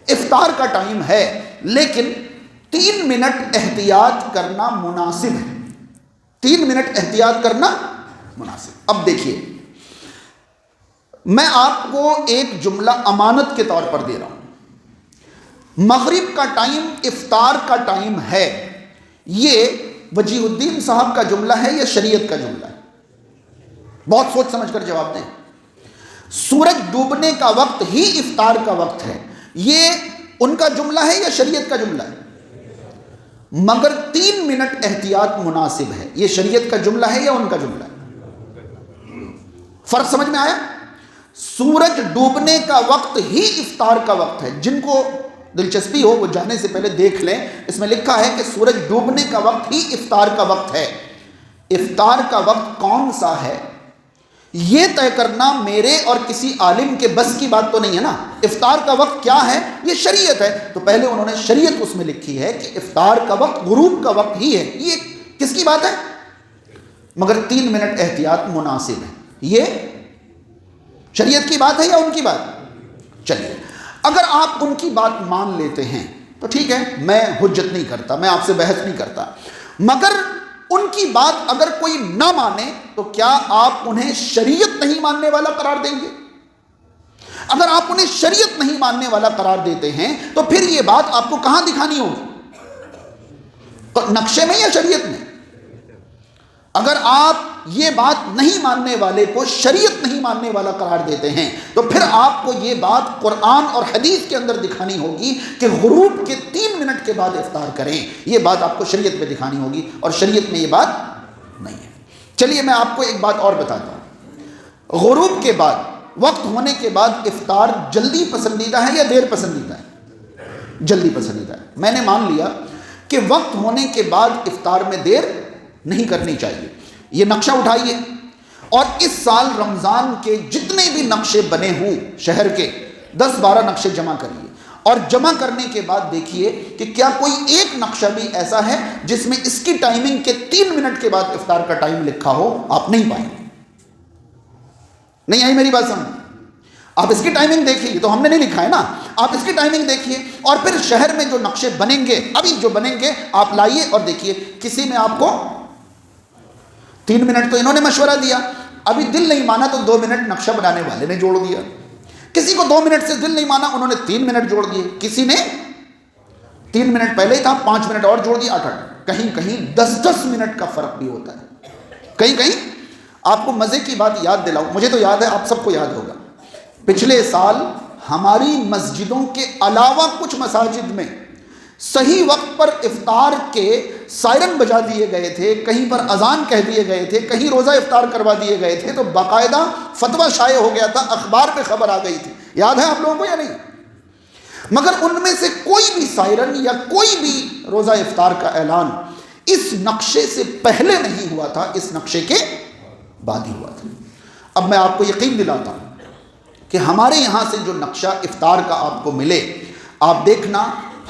افطار کا ٹائم ہے، لیکن 3 منٹ احتیاط کرنا مناسب ہے. 3 منٹ احتیاط کرنا مناسب. اب دیکھیے میں آپ کو ایک جملہ امانت کے طور پر دے رہا ہوں. مغرب کا ٹائم افطار کا ٹائم ہے، یہ وجیہ الدین صاحب کا جملہ ہے یا شریعت کا جملہ ہے؟ بہت سوچ سمجھ کر جواب دیں. سورج ڈوبنے کا وقت ہی افطار کا وقت ہے، یہ ان کا جملہ ہے یا شریعت کا جملہ ہے؟ مگر 3 منٹ احتیاط مناسب ہے، یہ شریعت کا جملہ ہے یا ان کا جملہ ہے؟ فرق سمجھ میں آیا؟ سورج ڈوبنے کا وقت ہی افطار کا وقت ہے. جن کو دلچسپی ہو وہ جانے سے پہلے دیکھ لیں، اس میں لکھا ہے کہ سورج ڈوبنے کا وقت ہی افطار کا وقت ہے. افطار کا وقت کون سا ہے یہ طے کرنا میرے اور کسی عالم کے بس کی بات تو نہیں ہے نا. افطار کا وقت کیا ہے یہ شریعت ہے، تو پہلے انہوں نے شریعت اس میں لکھی ہے کہ افطار کا وقت غروب کا وقت ہی ہے. یہ کس کی بات ہے؟ مگر 3 منٹ احتیاط مناسب ہے، یہ شریعت کی بات ہے یا ان کی بات؟ چلیے اگر آپ ان کی بات مان لیتے ہیں تو ٹھیک ہے، میں حجت نہیں کرتا، میں آپ سے بحث نہیں کرتا. مگر ان کی بات اگر کوئی نہ مانے تو کیا آپ انہیں شریعت نہیں ماننے والا قرار دیں گے؟ اگر آپ انہیں شریعت نہیں ماننے والا قرار دیتے ہیں تو پھر یہ بات آپ کو کہاں دکھانی ہوگی؟ نقشے میں یا شریعت میں؟ اگر آپ یہ بات نہیں ماننے والے کو شریعت نہیں ماننے والا قرار دیتے ہیں تو پھر آپ کو یہ بات قرآن اور حدیث کے اندر دکھانی ہوگی کہ غروب کے 3 منٹ کے بعد افطار کریں. یہ بات آپ کو شریعت میں دکھانی ہوگی، اور شریعت میں یہ بات نہیں ہے. چلیے میں آپ کو ایک بات اور بتاتا ہوں. غروب کے بعد، وقت ہونے کے بعد افطار جلدی پسندیدہ ہے یا دیر پسندیدہ ہے؟ جلدی پسندیدہ ہے. میں نے مان لیا کہ وقت ہونے کے بعد افطار میں دیر نہیں کرنی چاہیے. یہ نقشہ اٹھائیے اور اس سال رمضان کے جتنے بھی نقشے بنے ہوئے شہر کے 10-12 نقشے جمع کریے، اور جمع کرنے کے بعد دیکھیے کہ کیا کوئی ایک نقشہ بھی ایسا ہے جس میں اس کی ٹائمنگ کے 3 منٹ کے بعد افطار کا ٹائم لکھا ہو. آپ نہیں پائیں گے. نہیں آئی میری بات سمجھ؟ آپ اس کی ٹائمنگ دیکھیے، یہ تو ہم نے نہیں لکھا ہے نا. آپ اس کی ٹائمنگ دیکھیے اور پھر شہر میں جو نقشے بنیں گے، ابھی جو بنیں گے آپ لائیے اور دیکھیے. کسی میں آپ کو 3 منٹ تو انہوں نے مشورہ دیا، ابھی دل نہیں مانا تو 2 منٹ نقشہ بنانے والے نے جوڑ دیا. کسی کو 2 منٹ سے دل نہیں مانا، انہوں نے 3 منٹ جوڑ دیے. کسی نے 3 منٹ پہلے ہی تھا، 5 منٹ اور جوڑ دیا، 8. کہیں کہیں 10 منٹ کا فرق بھی ہوتا ہے. کہیں کہیں آپ کو مزے کی بات یاد دلاؤں، مجھے تو یاد ہے، آپ سب کو یاد ہوگا. پچھلے سال ہماری مسجدوں کے علاوہ کچھ مساجد میں صحیح وقت پر افطار کے سائرن بجا دیے گئے تھے، کہیں پر اذان کہہ دیے گئے تھے، کہیں روزہ افطار کروا دیے گئے تھے، تو باقاعدہ فتویٰ شائع ہو گیا تھا، اخبار پہ خبر آ گئی تھی. یاد ہے آپ لوگوں کو یا نہیں؟ مگر ان میں سے کوئی بھی سائرن یا کوئی بھی روزہ افطار کا اعلان اس نقشے سے پہلے نہیں ہوا تھا، اس نقشے کے بعد ہی ہوا تھا. اب میں آپ کو یقین دلاتا ہوں کہ ہمارے یہاں سے جو نقشہ افطار کا آپ کو ملے، آپ دیکھنا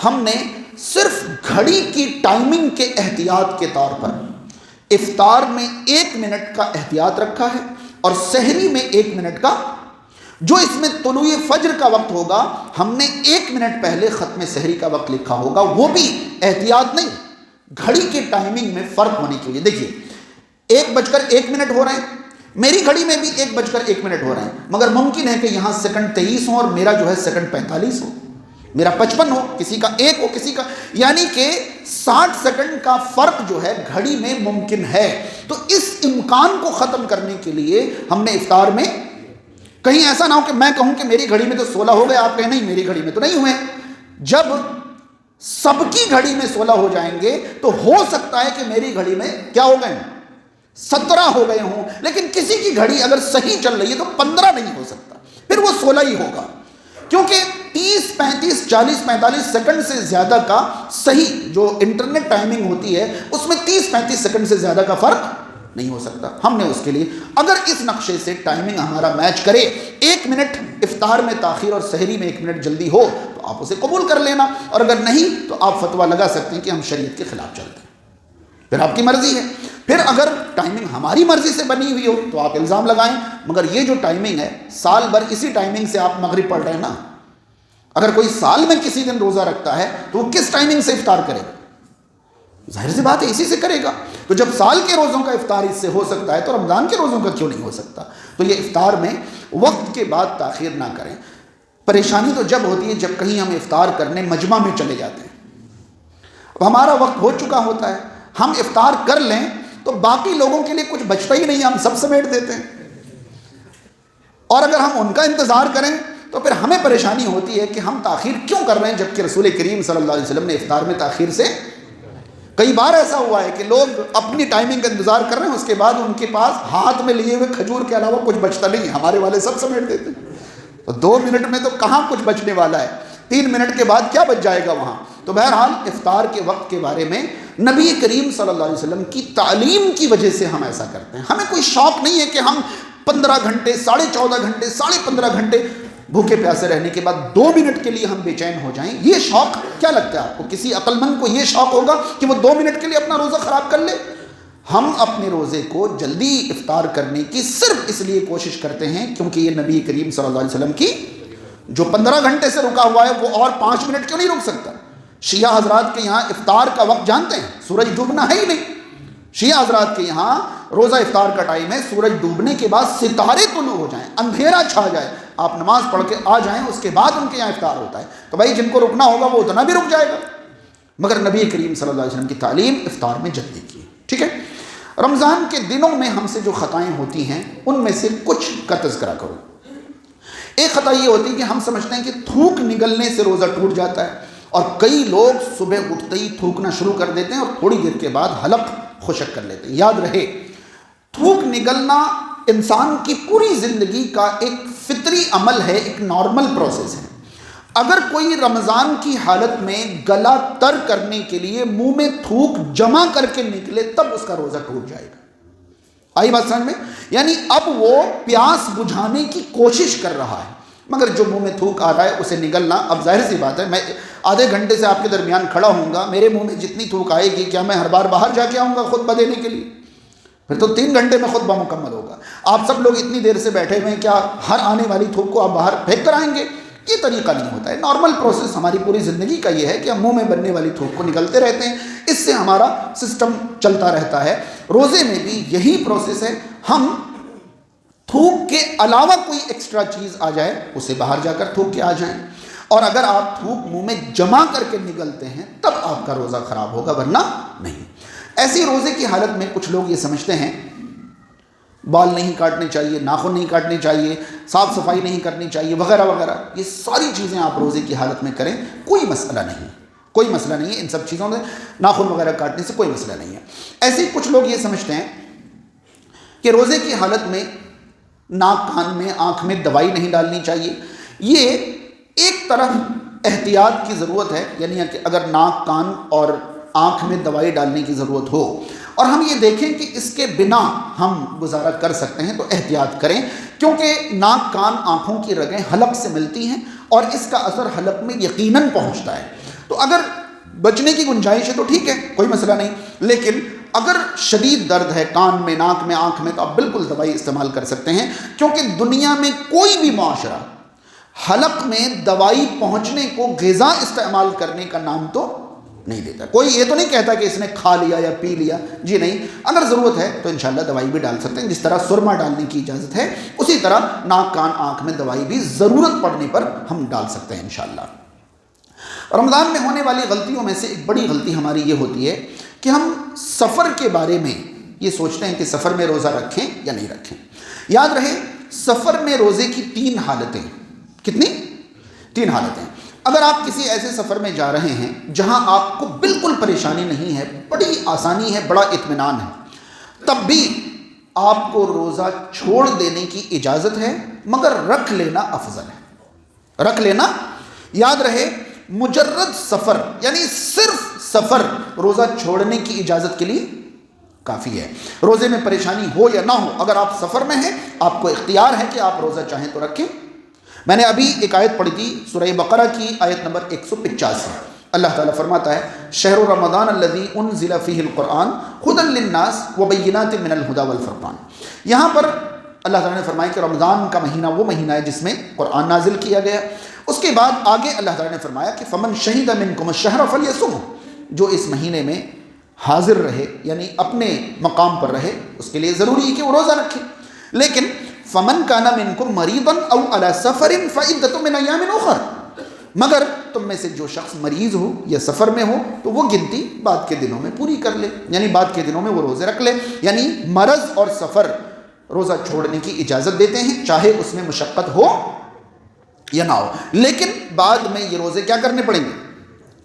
ہم نے صرف گھڑی کی ٹائمنگ کے احتیاط کے طور پر افطار میں 1 منٹ کا احتیاط رکھا ہے، اور سحری میں 1 منٹ کا. جو اس میں طلوع فجر کا وقت ہوگا ہم نے 1 منٹ پہلے ختم سحری کا وقت لکھا ہوگا، وہ بھی احتیاط نہیں، گھڑی کی ٹائمنگ میں فرق ہونے کی وجہ. دیکھیے 1:01 ہو رہے ہیں، میری گھڑی میں بھی 1:01 ہو رہے ہیں، مگر ممکن ہے کہ یہاں سیکنڈ 23 ہو اور میرا جو ہے سیکنڈ 45 ہو، میرا 55 ہو، کسی کا 1 ہو، کسی کا، یعنی کہ 60 سیکنڈ کا فرق جو ہے گھڑی میں ممکن ہے. تو اس امکان کو ختم کرنے کے لیے ہم نے افطار میں، کہیں ایسا نہ ہو کہ میں کہوں کہ میری گھڑی میں تو 16 ہو گئے، آپ کہیں نہیں میری گھڑی میں تو نہیں ہوئے. جب سب کی گھڑی میں 16 ہو جائیں گے تو ہو سکتا ہے کہ میری گھڑی میں کیا ہو گئے، 17 ہو گئے ہوں، لیکن کسی کی گھڑی اگر صحیح چل رہی ہے تو 15 نہیں ہو سکتا، پھر وہ 16 ہی ہوگا. کیونکہ 30 35 40 45 سیکنڈ سے زیادہ کا صحیح جو انٹرنیٹ ٹائمنگ ہوتی ہے اس میں 30 35 سیکنڈ سے زیادہ کا فرق نہیں ہو سکتا. ہم نے اس کے لیے اگر اس نقشے سے ٹائمنگ ہمارا میچ کرے، 1 منٹ افطار میں تاخیر اور سحری میں 1 منٹ جلدی ہو تو آپ اسے قبول کر لینا، اور اگر نہیں تو آپ فتویٰ لگا سکتے ہیں کہ ہم شریعت کے خلاف چلتے ہیں، پھر آپ کی مرضی ہے. پھر اگر ٹائمنگ ہماری مرضی سے بنی ہوئی ہو تو آپ الزام لگائیں، مگر یہ جو ٹائمنگ ہے سال بھر اسی ٹائمنگ سے آپ مغرب پڑھ رہے ہیں نا. اگر کوئی سال میں کسی دن روزہ رکھتا ہے تو وہ کس ٹائمنگ سے افطار کرے گا؟ ظاہر سی بات ہے اسی سے کرے گا. تو جب سال کے روزوں کا افطار اس سے ہو سکتا ہے تو رمضان کے روزوں کا کیوں نہیں ہو سکتا؟ تو یہ افطار میں وقت کے بعد تاخیر نہ کریں. پریشانی تو جب ہوتی ہے جب کہیں ہم افطار کرنے مجمع میں چلے جاتے ہیں، اب ہمارا وقت ہو چکا ہوتا ہے، ہم افطار کر لیں تو باقی لوگوں کے لیے کچھ بچتا ہی نہیں، ہم سب سمیٹ دیتے ہیں. اور اگر ہم ان کا انتظار کریں تو پھر ہمیں پریشانی ہوتی ہے کہ ہم تاخیر کیوں کر رہے ہیں، جبکہ رسول کریم صلی اللہ علیہ وسلم نے افطار میں تاخیر سے، کئی بار ایسا ہوا ہے کہ لوگ اپنی ٹائمنگ کا انتظار کر رہے ہیں، اس کے بعد ان کے پاس ہاتھ میں لیے ہوئے کھجور کے علاوہ کچھ بچتا نہیں، ہمارے والے سب سمیٹ دیتے ہیں. تو 2 منٹ میں تو کہاں کچھ بچنے والا ہے، 3 منٹ کے بعد کیا بچ جائے گا وہاں. تو بہرحال افطار کے وقت کے بارے میں نبی کریم صلی اللہ علیہ وسلم کی تعلیم کی وجہ سے ہم ایسا کرتے ہیں. ہمیں کوئی شوق نہیں ہے کہ ہم 15 گھنٹے 14.5 گھنٹے 15.5 گھنٹے بھوکے پیاسے رہنے کے بعد 2 منٹ کے لیے ہم بے چین ہو جائیں. یہ شوق کیا لگتا ہے آپ کو؟ کسی عقل مند کو یہ شوق ہوگا کہ وہ 2 منٹ کے لیے اپنا روزہ خراب کر لے؟ ہم اپنے روزے کو جلدی افطار کرنے کی صرف اس لیے کوشش کرتے ہیں کیونکہ یہ نبی کریم صلی اللہ علیہ وسلم کی جو 15 گھنٹے سے رکا ہوا ہے وہ اور 5 منٹ کیوں نہیں رک سکتا؟ شیعہ حضرات کے یہاں افطار کا وقت جانتے ہیں، سورج ڈوبنا ہے ہی نہیں. شیعہ حضرات کے یہاں روزہ افطار کا ٹائم ہے سورج ڈوبنے کے بعد ستارے طلوع ہو جائیں، اندھیرا چھا جائے، آپ نماز پڑھ کے آ جائیں، اس کے بعد ان کے یہاں افطار ہوتا ہے. تو بھائی جن کو رکنا ہوگا وہ اتنا بھی رک جائے گا. مگر نبی کریم صلی اللہ علیہ وسلم کی تعلیم افطار میں جلدی کی. ٹھیک ہے. رمضان کے دنوں میں ہم سے جو خطائیں ہوتی ہیں ان میں سے کچھ کا تذکرہ کروں۔ ایک خطا یہ ہوتی ہے کہ ہم سمجھتے ہیں کہ تھوک نگلنے سے روزہ ٹوٹ جاتا ہے، اور کئی لوگ صبح اٹھتے ہی تھوکنا شروع کر دیتے ہیں اور تھوڑی دیر کے بعد حلق خشک کر لیتے ہیں۔ یاد رہے، تھوک نگلنا انسان کی پوری زندگی کا ایک فطری عمل ہے، ایک نارمل پروسیس ہے۔ اگر کوئی رمضان کی حالت میں گلا تر کرنے کے لیے منہ میں تھوک جمع کر کے نکلے تب اس کا روزہ ٹوٹ جائے گا۔ آئی بات سمجھ میں؟ یعنی اب وہ پیاس بجھانے کی کوشش کر رہا ہے، مگر جو منہ میں تھوک آ رہا ہے اسے نگلنا، اب ظاہر سی بات ہے میں آدھے گھنٹے سے آپ کے درمیان کھڑا ہوں گا، میرے منہ میں جتنی تھوک آئے گی کیا میں ہر بار باہر جا کے آؤں گا خطبہ دینے کے لیے؟ پھر تو 3 گھنٹے میں خطبہ مکمل ہوگا۔ آپ سب لوگ اتنی دیر سے بیٹھے ہوئے ہیں، کیا ہر آنے والی تھوک کو آپ باہر پھینک کر آئیں گے؟ یہ طریقہ نہیں ہوتا ہے۔ نارمل پروسیس ہماری پوری زندگی کا یہ ہے کہ ہم منہ میں بننے والی تھوک کو نگلتے رہتے ہیں، اس سے ہمارا سسٹم چلتا رہتا ہے۔ روزے میں بھی یہی پروسیس ہے، ہم تھوک کے علاوہ کوئی ایکسٹرا چیز آ جائے اسے باہر جا کر تھوک کے آ جائیں، اور اگر آپ تھوک منہ میں جمع کر کے نگلتے ہیں تب آپ کا روزہ خراب ہوگا، ورنہ نہیں۔ ایسی روزے کی حالت میں کچھ لوگ یہ سمجھتے ہیں بال نہیں کاٹنے چاہیے، ناخن نہیں کاٹنے چاہیے، صاف صفائی نہیں کرنی چاہیے، وغیرہ وغیرہ۔ یہ ساری چیزیں آپ روزے کی حالت میں کریں، کوئی مسئلہ نہیں، کوئی مسئلہ نہیں ہے ان سب چیزوں سے، ناخن وغیرہ کاٹنے سے کوئی مسئلہ نہیں ہے۔ ایسے ہی کچھ لوگ یہ سمجھتے ہیں کہ روزے کی حالت میں ناک، کان میں، آنکھ میں دوائی نہیں ڈالنی چاہیے۔ یہ ایک طرف احتیاط کی ضرورت ہے، یعنی کہ اگر ناک، کان اور آنکھ میں دوائی ڈالنے کی ضرورت ہو اور ہم یہ دیکھیں کہ اس کے بنا ہم گزارا کر سکتے ہیں تو احتیاط کریں، کیونکہ ناک، کان، آنکھوں کی رگیں حلق سے ملتی ہیں اور اس کا اثر حلق میں یقیناً پہنچتا ہے۔ تو اگر بچنے کی گنجائش ہے تو ٹھیک ہے، کوئی مسئلہ نہیں، لیکن اگر شدید درد ہے کان میں، ناک میں، آنکھ میں، تو آپ بالکل دوائی استعمال کر سکتے ہیں، کیونکہ دنیا میں کوئی بھی معاشرہ حلق میں دوائی پہنچنے کو غذا استعمال کرنے کا نام تو نہیں دیتا۔ کوئی یہ تو نہیں کہتا کہ اس نے کھا لیا یا پی لیا، جی نہیں۔ اگر ضرورت ہے تو انشاءاللہ دوائی بھی ڈال سکتے ہیں، جس طرح سرما ڈالنے کی اجازت ہے اسی طرح ناک، کان، آنکھ میں دوائی بھی ضرورت پڑنے پر ہم ڈال سکتے ہیں انشاءاللہ۔ رمضان میں ہونے والی غلطیوں میں سے ایک بڑی غلطی ہماری یہ ہوتی ہے کہ ہم سفر کے بارے میں یہ سوچتے ہیں کہ سفر میں روزہ رکھیں یا نہیں رکھیں۔ یاد رہے، سفر میں روزے کی 3 حالتیں، کتنی؟ 3 حالتیں۔ اگر آپ کسی ایسے سفر میں جا رہے ہیں جہاں آپ کو بالکل پریشانی نہیں ہے، بڑی آسانی ہے، بڑا اطمینان ہے، تب بھی آپ کو روزہ چھوڑ دینے کی اجازت ہے، مگر رکھ لینا افضل ہے۔ رکھ لینا، یاد رہے، مجرد سفر یعنی صرف سفر روزہ چھوڑنے کی اجازت کے لیے کافی ہے۔ روزے میں پریشانی ہو یا نہ ہو، اگر آپ سفر میں ہیں آپ کو اختیار ہے کہ آپ روزہ چاہیں تو رکھیں۔ میں نے ابھی ایک آیت پڑھی تھی سورہ بقرہ کی آیت نمبر 185۔ اللہ تعالیٰ فرماتا ہے شہر رمضان الذی انزل فیہ القرآن ھدی للناس وبینات من الھدی والفرقان۔ یہاں پر اللہ تعالیٰ نے فرمایا کہ رمضان کا مہینہ وہ مہینہ ہے جس میں قرآن نازل کیا گیا۔ اس کے بعد آگے اللہ تعالیٰ نے فرمایا کہ فمن شہد منکم الشہر فلیصمہ، جو اس مہینے میں حاضر رہے یعنی اپنے مقام پر رہے اس کے لیے ضروری ہے کہ وہ روزہ رکھے۔ لیکن فمن کان منکم مریضا او علی سفر فعدۃ من ایام اخر، مگر تم میں سے جو شخص مریض ہو یا سفر میں ہو تو وہ گنتی بعد کے دنوں میں پوری کر لے، یعنی بعد کے دنوں میں وہ روزے رکھ لے۔ یعنی مرض اور سفر روزہ چھوڑنے کی اجازت دیتے ہیں، چاہے اس میں مشقت ہو یا نہ ہو، لیکن بعد میں یہ روزے کیا کرنے پڑیں گے؟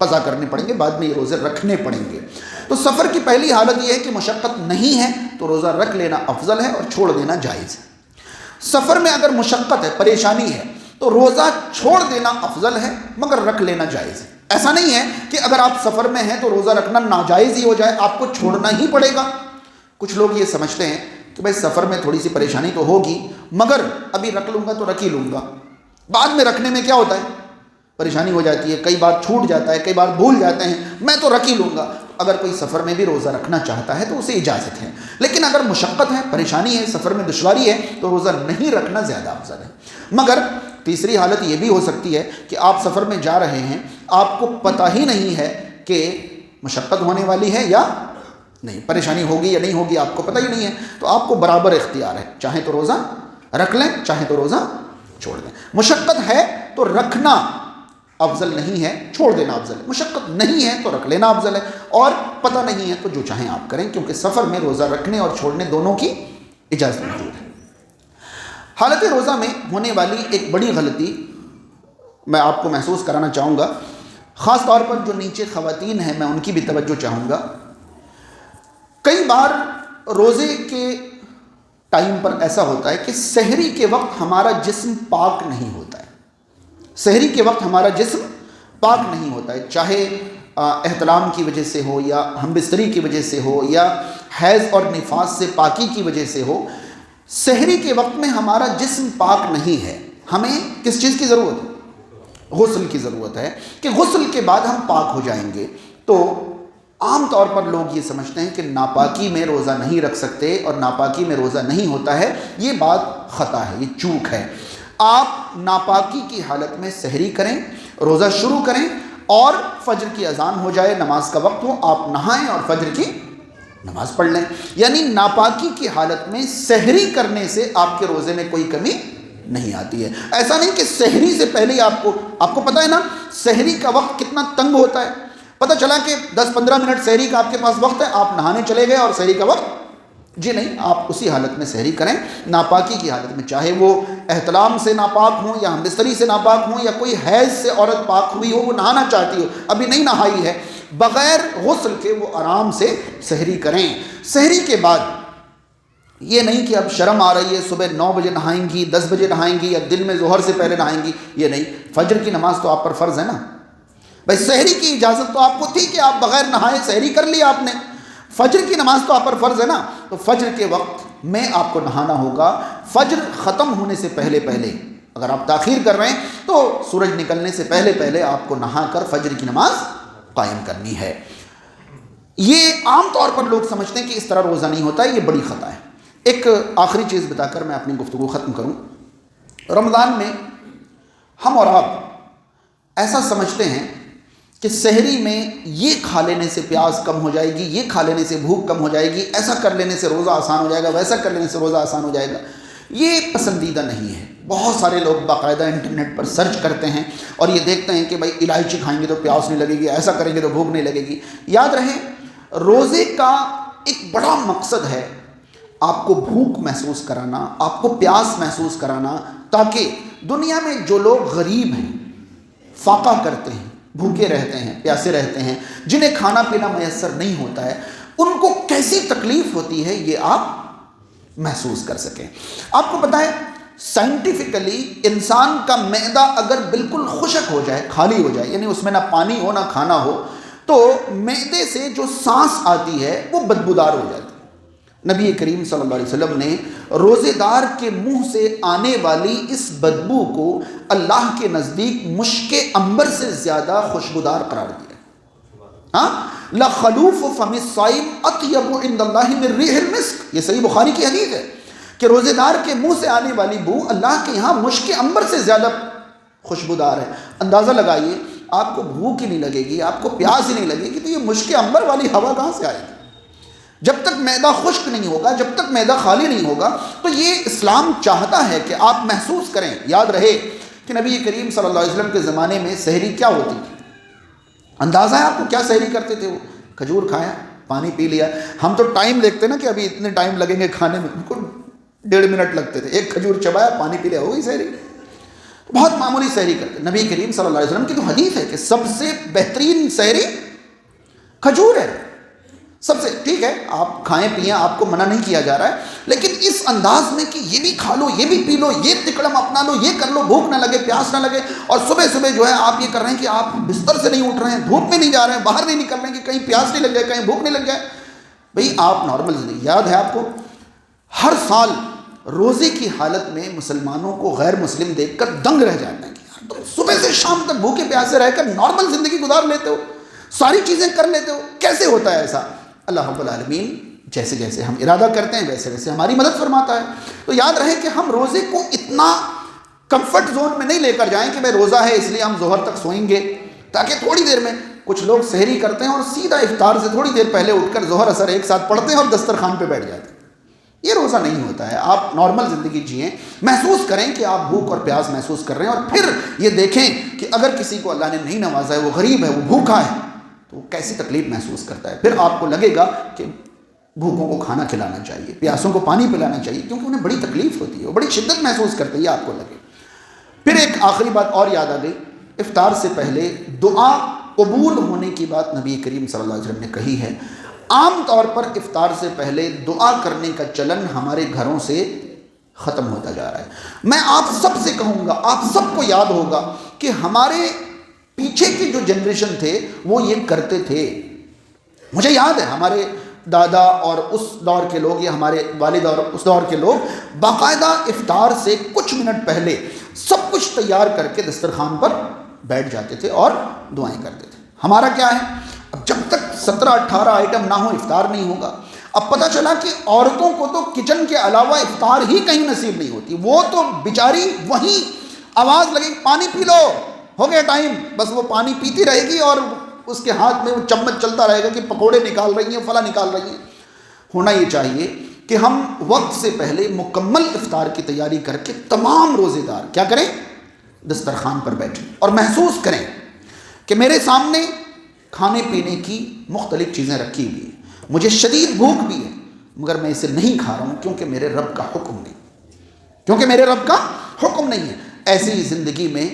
قضا کرنے پڑیں گے، بعد میں یہ روزے رکھنے پڑیں گے۔ تو سفر کی پہلی حالت یہ ہے کہ مشقت نہیں ہے تو روزہ رکھ لینا افضل ہے اور چھوڑ دینا جائز ہے۔ سفر میں اگر مشقت ہے، پریشانی ہے، تو روزہ چھوڑ دینا افضل ہے مگر رکھ لینا جائز ہے۔ ایسا نہیں ہے کہ اگر آپ سفر میں ہیں تو روزہ رکھنا ناجائز ہی ہو جائے، آپ کو چھوڑنا ہی پڑے گا۔ کچھ لوگ یہ سمجھتے ہیں کہ بھائی سفر میں تھوڑی سی پریشانی تو ہوگی مگر ابھی رکھ لوں گا تو رکھ ہی لوں گا، بعد میں رکھنے میں کیا ہوتا ہے؟ پریشانی ہو جاتی ہے، کئی بار چھوٹ جاتا ہے، کئی بار بھول جاتے ہیں، میں تو رکھ ہی لوں گا۔ اگر کوئی سفر میں بھی روزہ رکھنا چاہتا ہے تو اسے اجازت ہے، لیکن اگر مشقت ہے، پریشانی ہے، سفر میں دشواری ہے تو روزہ نہیں رکھنا زیادہ افضل ہے۔ مگر تیسری حالت یہ بھی ہو سکتی ہے کہ آپ سفر میں جا رہے ہیں، آپ کو پتہ ہی نہیں ہے کہ مشقت ہونے والی ہے یا نہیں، پریشانی ہوگی یا نہیں ہوگی آپ کو پتہ ہی نہیں ہے، تو آپ کو برابر اختیار ہے، چاہیں تو روزہ رکھ لیں، چاہیں تو روزہ چھوڑ دیں۔ مشقت ہے تو رکھنا افضل نہیں ہے چھوڑ دینا افضل ہے، مشقت نہیں ہے تو رکھ لینا افضل ہے، اور پتہ نہیں ہے تو جو چاہیں آپ کریں، کیونکہ سفر میں روزہ رکھنے اور چھوڑنے دونوں کی اجازت موجود ہے۔ حالت روزہ میں ہونے والی ایک بڑی غلطی میں آپ کو محسوس کرانا چاہوں گا، خاص طور پر جو نیچے خواتین ہیں میں ان کی بھی توجہ چاہوں گا۔ کئی بار روزے کے ٹائم پر ایسا ہوتا ہے کہ سحری کے وقت ہمارا جسم پاک نہیں ہوتا ہے، سحری کے وقت ہمارا جسم پاک نہیں ہوتا ہے، چاہے احتلام کی وجہ سے ہو یا ہم بستری کی وجہ سے ہو یا حیض اور نفاس سے پاکی کی وجہ سے ہو، سحری کے وقت میں ہمارا جسم پاک نہیں ہے۔ ہمیں کس چیز کی ضرورت ہے؟ غسل کی ضرورت ہے کہ غسل کے بعد ہم پاک ہو جائیں گے۔ تو عام طور پر لوگ یہ سمجھتے ہیں کہ ناپاکی میں روزہ نہیں رکھ سکتے اور ناپاکی میں روزہ نہیں ہوتا ہے، یہ بات خطا ہے، یہ چوک ہے۔ آپ ناپاکی کی حالت میں سحری کریں، روزہ شروع کریں، اور فجر کی اذان ہو جائے، نماز کا وقت ہو، آپ نہائیں اور فجر کی نماز پڑھ لیں۔ یعنی ناپاکی کی حالت میں سحری کرنے سے آپ کے روزے میں کوئی کمی نہیں آتی ہے۔ ایسا نہیں کہ سحری سے پہلے آپ کو پتہ ہے نا سحری کا وقت کتنا تنگ ہوتا ہے، پتہ چلا کہ 10-15 منٹ سحری کا آپ کے پاس وقت ہے، آپ نہانے چلے گئے اور سحری کا وقت، جی نہیں، آپ اسی حالت میں سحری کریں، ناپاکی کی حالت میں، چاہے وہ احتلام سے ناپاک ہوں یا ہم بستری سے ناپاک ہوں یا کوئی حیض سے عورت پاک ہوئی ہو، وہ نہانا چاہتی ہو، ابھی نہیں نہائی ہے، بغیر غسل کے وہ آرام سے سحری کریں۔ سحری کے بعد یہ نہیں کہ اب شرم آ رہی ہے، صبح 9 بجے نہائیں گی، 10 بجے نہائیں گی یا دن میں ظہر سے پہلے نہائیں گی، یہ نہیں، فجر کی نماز تو آپ پر فرض ہے نا بھائی، سحری کی اجازت تو آپ کو تھی کہ آپ بغیر نہائے سحری کر لی آپ نے، فجر کی نماز تو آپ پر فرض ہے نا، تو فجر کے وقت میں آپ کو نہانا ہوگا، فجر ختم ہونے سے پہلے اگر آپ تاخیر کر رہے ہیں تو سورج نکلنے سے پہلے آپ کو نہا کر فجر کی نماز قائم کرنی ہے۔ یہ عام طور پر لوگ سمجھتے ہیں کہ اس طرح روزہ نہیں ہوتا ہے، یہ بڑی خطا ہے۔ ایک آخری چیز بتا کر میں اپنی گفتگو ختم کروں۔ رمضان میں ہم اور آپ ایسا سمجھتے ہیں کہ سحری میں یہ کھا لینے سے پیاس کم ہو جائے گی، یہ کھا لینے سے بھوک کم ہو جائے گی، ایسا کر لینے سے روزہ آسان ہو جائے گا، ویسا کر لینے سے روزہ آسان ہو جائے گا۔ یہ پسندیدہ نہیں ہے۔ بہت سارے لوگ باقاعدہ انٹرنیٹ پر سرچ کرتے ہیں اور یہ دیکھتے ہیں کہ بھائی الائچی کھائیں گے تو پیاس نہیں لگے گی، ایسا کریں گے تو بھوک نہیں لگے گی۔ یاد رہے روزے کا ایک بڑا مقصد ہے آپ کو بھوک محسوس کرانا، آپ کو پیاس محسوس کرانا، تاکہ دنیا میں جو لوگ غریب ہیں، فاقہ کرتے ہیں، بھوکے رہتے ہیں، پیاسے رہتے ہیں، جنہیں کھانا پینا میسر نہیں ہوتا ہے، ان کو کیسی تکلیف ہوتی ہے یہ آپ محسوس کر سکیں۔ آپ کو پتہ ہے سائنٹیفکلی انسان کا معدہ اگر بالکل خشک ہو جائے، خالی ہو جائے، یعنی اس میں نہ پانی ہو نہ کھانا ہو، تو معدے سے جو سانس آتی ہے وہ بدبودار ہو جاتی ہے۔ نبی کریم صلی اللہ علیہ وسلم نے روزے دار کے منہ سے آنے والی اس بدبو کو اللہ کے نزدیک مشک عنبر سے زیادہ خوشبودار قرار دیا۔ لَخَلُوفُ فَمِ الصَّائِمِ أَطْيَبُ عِندَ اللَّهِ مِن رِيحِ الْمِسْكِ، یہ صحیح بخاری کی حدیث ہے کہ روزے دار کے منہ سے آنے والی بو اللہ کے یہاں مشک عنبر سے زیادہ خوشبودار ہے۔ اندازہ لگائیے آپ کو بھوک ہی نہیں لگے گی، آپ کو پیاس ہی نہیں لگے گی، تو یہ مشک عنبر والی ہوا کہاں سے آئے گی؟ جب تک معدہ خشک نہیں ہوگا، جب تک معدہ خالی نہیں ہوگا، تو یہ اسلام چاہتا ہے کہ آپ محسوس کریں۔ یاد رہے کہ نبی کریم صلی اللہ علیہ وسلم کے زمانے میں سحری کیا ہوتی تھی؟ اندازہ ہے آپ کو کیا سحری کرتے تھے؟ وہ کھجور کھایا، پانی پی لیا۔ ہم تو ٹائم دیکھتے نا کہ ابھی اتنے ٹائم لگیں گے کھانے میں، ان کو 1.5 منٹ لگتے تھے، ایک کھجور چبایا، پانی پی لیا، ہو گئی سحری۔ بہت معمولی سحری کرتے۔ نبی کریم صلی اللہ علیہ وسلم کی تو حدیث ہے کہ سب سے بہترین سحری کھجور ہے، سب سے ٹھیک ہے آپ کھائیں پئیں، آپ کو منع نہیں کیا جا رہا ہے، لیکن اس انداز میں کہ یہ بھی کھا لو، یہ بھی پی لو، یہ تکڑم اپنا لو، یہ کر لو، بھوک نہ لگے، پیاس نہ لگے، اور صبح صبح جو ہے آپ یہ کر رہے ہیں کہ آپ بستر سے نہیں اٹھ رہے ہیں، دھوپ میں نہیں جا رہے ہیں، باہر نہیں نکل رہے ہیں کہ کہیں پیاس نہیں لگ جائے، کہیں بھوک نہیں لگ جائے۔ بھئی آپ نارمل زندگی، یاد ہے آپ کو ہر سال روزے کی حالت میں مسلمانوں کو غیر مسلم دیکھ کر دنگ رہ جاتے ہیں کہ یار تم صبح سے شام تک بھوکے پیاسے رہ کر نارمل زندگی گزار لیتے ہو، ساری چیزیں کر لیتے ہو، کیسے ہوتا ہے ایسا؟ اللہ رب العالمین جیسے جیسے ہم ارادہ کرتے ہیں ویسے ویسے ہماری مدد فرماتا ہے۔ تو یاد رہے کہ ہم روزے کو اتنا کمفرٹ زون میں نہیں لے کر جائیں کہ بھائی روزہ ہے اس لیے ہم ظہر تک سوئیں گے، تاکہ تھوڑی دیر میں کچھ لوگ سحری کرتے ہیں اور سیدھا افطار سے تھوڑی دیر پہلے اٹھ کر ظہر اثر ایک ساتھ پڑھتے ہیں اور دسترخوان پہ بیٹھ جاتے ہیں۔ یہ روزہ نہیں ہوتا ہے. آپ نارمل زندگی جئیں, محسوس کریں کہ آپ بھوک اور پیاس محسوس کر رہے ہیں, اور پھر یہ دیکھیں کہ اگر کسی کو اللہ نے نہیں نوازا ہے, وہ غریب ہے, وہ بھوکا ہے, تو وہ کیسی تکلیف محسوس کرتا ہے. پھر آپ کو لگے گا کہ بھوکوں کو کھانا کھلانا چاہیے, پیاسوں کو پانی پلانا چاہیے, کیونکہ انہیں بڑی تکلیف ہوتی ہے, وہ بڑی شدت محسوس کرتے ہیں, یہ آپ کو لگے. پھر ایک آخری بات اور یاد آ گئی, افطار سے پہلے دعا قبول ہونے کی بات نبی کریم صلی اللہ علیہ وسلم نے کہی ہے. عام طور پر افطار سے پہلے دعا کرنے کا چلن ہمارے گھروں سے ختم ہوتا جا رہا ہے. میں آپ سب سے کہوں گا, آپ سب کو یاد ہوگا کہ ہمارے پیچھے کے جو جنریشن تھے وہ یہ کرتے تھے. مجھے یاد ہے ہمارے دادا اور اس دور کے لوگ, یا ہمارے والد اور اس دور کے لوگ باقاعدہ افطار سے کچھ منٹ پہلے سب کچھ تیار کر کے دسترخوان پر بیٹھ جاتے تھے اور دعائیں کرتے تھے. ہمارا کیا ہے, اب جب تک 17-18 آئٹم نہ ہو افطار نہیں ہوگا. اب پتہ چلا کہ عورتوں کو تو کچن کے علاوہ افطار ہی کہیں نصیب نہیں ہوتی. وہ تو بیچاری وہیں آواز لگے پانی پی لو, ہو گیا ٹائم, بس وہ پانی پیتی رہے گی اور اس کے ہاتھ میں وہ چمچ چلتا رہے گا کہ پکوڑے نکال رہی ہیں, فلاں نکال رہی ہیں. ہونا یہ چاہیے کہ ہم وقت سے پہلے مکمل افطار کی تیاری کر کے تمام روزے دار کیا کریں, دسترخوان پر بیٹھیں اور محسوس کریں کہ میرے سامنے کھانے پینے کی مختلف چیزیں رکھی ہوئی ہیں, مجھے شدید بھوک بھی ہے, مگر میں اسے نہیں کھا رہا ہوں کیونکہ میرے رب کا حکم نہیں, کیونکہ میرے رب کا حکم نہیں ہے. ایسی ہی زندگی میں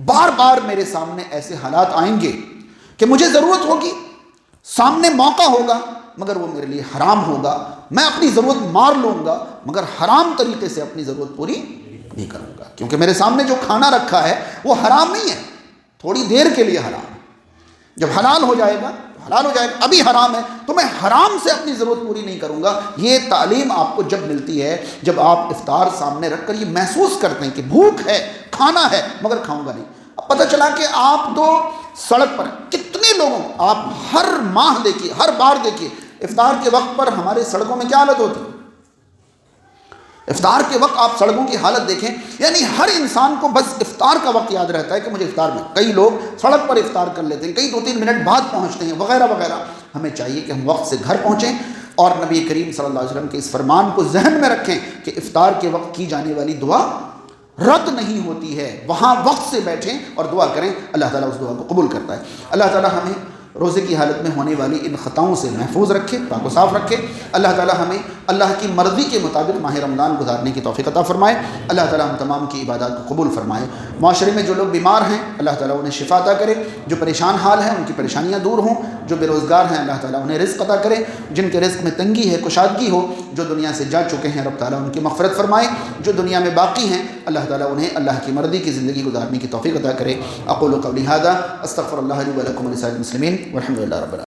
بار بار میرے سامنے ایسے حالات آئیں گے کہ مجھے ضرورت ہوگی, سامنے موقع ہوگا, مگر وہ میرے لیے حرام ہوگا. میں اپنی ضرورت مار لوں گا مگر حرام طریقے سے اپنی ضرورت پوری نہیں کروں گا, کیونکہ میرے سامنے جو کھانا رکھا ہے وہ حرام نہیں ہے, تھوڑی دیر کے لیے حرام. جب حلال ہو جائے گا تو حلال ہو جائے گا, ابھی حرام ہے تو میں حرام سے اپنی ضرورت پوری نہیں کروں گا. یہ تعلیم آپ کو جب ملتی ہے جب آپ افطار سامنے رکھ کر یہ محسوس کرتے ہیں کہ بھوک ہے, کھانا ہے, مگر کھاؤں گا نہیں. اب پتہ چلا کہ آپ تو سڑک پر کتنے لوگوں, آپ ہر ماہ دیکھیے, ہر بار دیکھیے, افطار کے وقت پر ہمارے سڑکوں میں کیا حالت ہوتی ہے. افطار کے وقت آپ سڑکوں کی حالت دیکھیں, یعنی ہر انسان کو بس افطار کا وقت یاد رہتا ہے کہ مجھے افطار میں. کئی لوگ سڑک پر افطار کر لیتے ہیں, کئی 2-3 منٹ بعد پہنچتے ہیں, وغیرہ وغیرہ. ہمیں چاہیے کہ ہم وقت سے گھر پہنچیں اور نبی کریم صلی اللہ علیہ وسلم کے اس فرمان کو ذہن میں رکھیں کہ افطار کے وقت کی جانے والی دعا رد نہیں ہوتی ہے. وہاں وقت سے بیٹھیں اور دعا کریں, اللہ تعالیٰ اس دعا کو قبول کرتا ہے. اللہ تعالیٰ ہمیں روزے کی حالت میں ہونے والی ان خطاؤں سے محفوظ رکھے, پاک و صاف رکھے. اللہ تعالیٰ ہمیں اللہ کی مرضی کے مطابق ماہ رمضان گزارنے کی توفیق عطا فرمائے. اللہ تعالیٰ ہم تمام کی عبادات کو قبول فرمائے. معاشرے میں جو لوگ بیمار ہیں اللہ تعالیٰ انہیں شفا عطا کرے, جو پریشان حال ہیں ان کی پریشانیاں دور ہوں, جو بے روزگار ہیں اللہ تعالیٰ انہیں رزق عطا کرے, جن کے رزق میں تنگی ہے کشادگی ہو, جو دنیا سے جا چکے ہیں رب تعالیٰ ان کی مغفرت فرمائے, جو دنیا میں باقی ہیں اللہ تعالیٰ انہیں اللہ کی مرضی کی زندگی گزارنے کی توفیق عطا کرے. اقول قولی ھذا استغفر اللہ لی و لکم ولسائر المسلمین والحمد للہ رب العالمین.